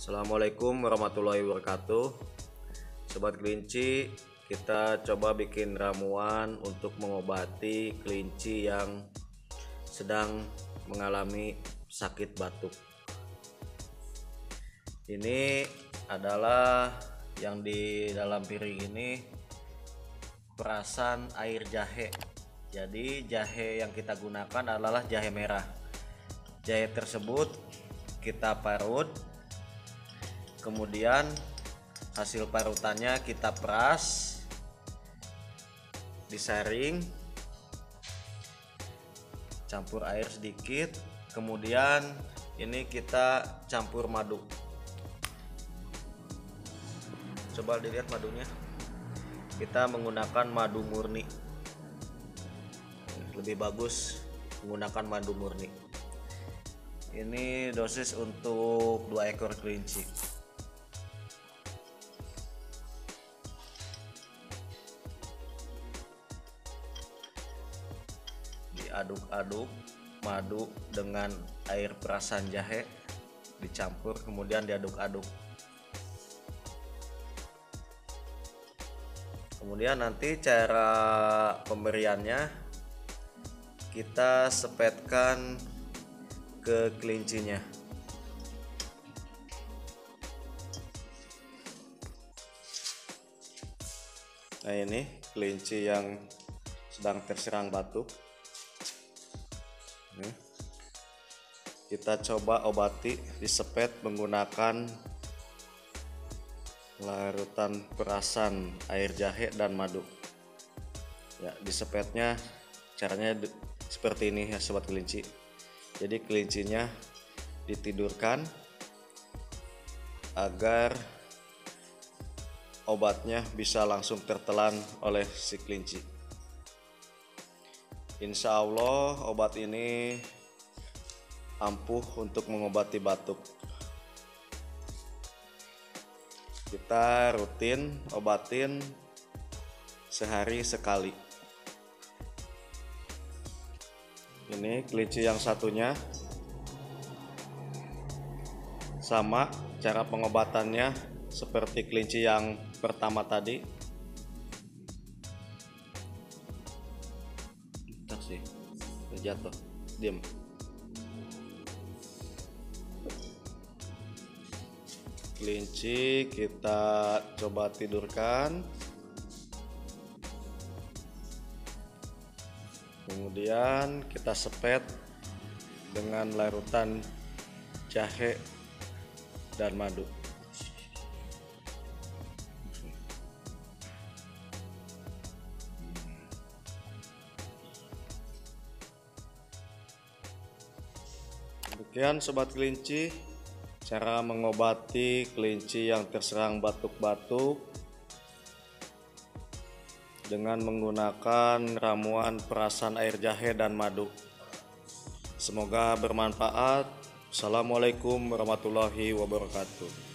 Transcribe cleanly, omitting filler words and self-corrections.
Assalamualaikum warahmatullahi wabarakatuh. Sobat kelinci, kita coba bikin ramuan untuk mengobati kelinci yang sedang mengalami sakit batuk. Ini adalah yang di dalam piring ini perasan air jahe. Jadi jahe yang kita gunakan adalah jahe merah. Jahe tersebut kita parut, kemudian hasil parutannya kita peras, disaring, campur air sedikit, kemudian ini kita campur madu. Coba dilihat madunya, kita menggunakan madu murni, lebih bagus menggunakan madu murni. Ini dosis untuk 2 ekor kelinci. Diaduk-aduk madu dengan air perasan jahe, dicampur kemudian diaduk-aduk. Kemudian nanti cara pemberiannya, kita sepetkan ke kelincinya. Nah, ini kelinci yang sedang terserang batuk. Kita coba obati, disepet menggunakan larutan perasan air jahe dan madu. Ya, disepetnya caranya seperti ini ya sobat kelinci. Jadi kelincinya ditidurkan agar obatnya bisa langsung tertelan oleh si kelinci. Insya Allah obat ini ampuh untuk mengobati batuk. Kita rutin obatin sehari sekali. Ini kelinci yang satunya sama, cara pengobatannya seperti kelinci yang pertama tadi. Bentar sih, jatuh, diam. Kelinci kita coba tidurkan, kemudian kita sepet dengan larutan jahe dan madu. Demikian sobat kelinci, cara mengobati kelinci yang terserang batuk-batuk dengan menggunakan ramuan perasan air jahe dan madu. Semoga bermanfaat. Assalamualaikum warahmatullahi wabarakatuh.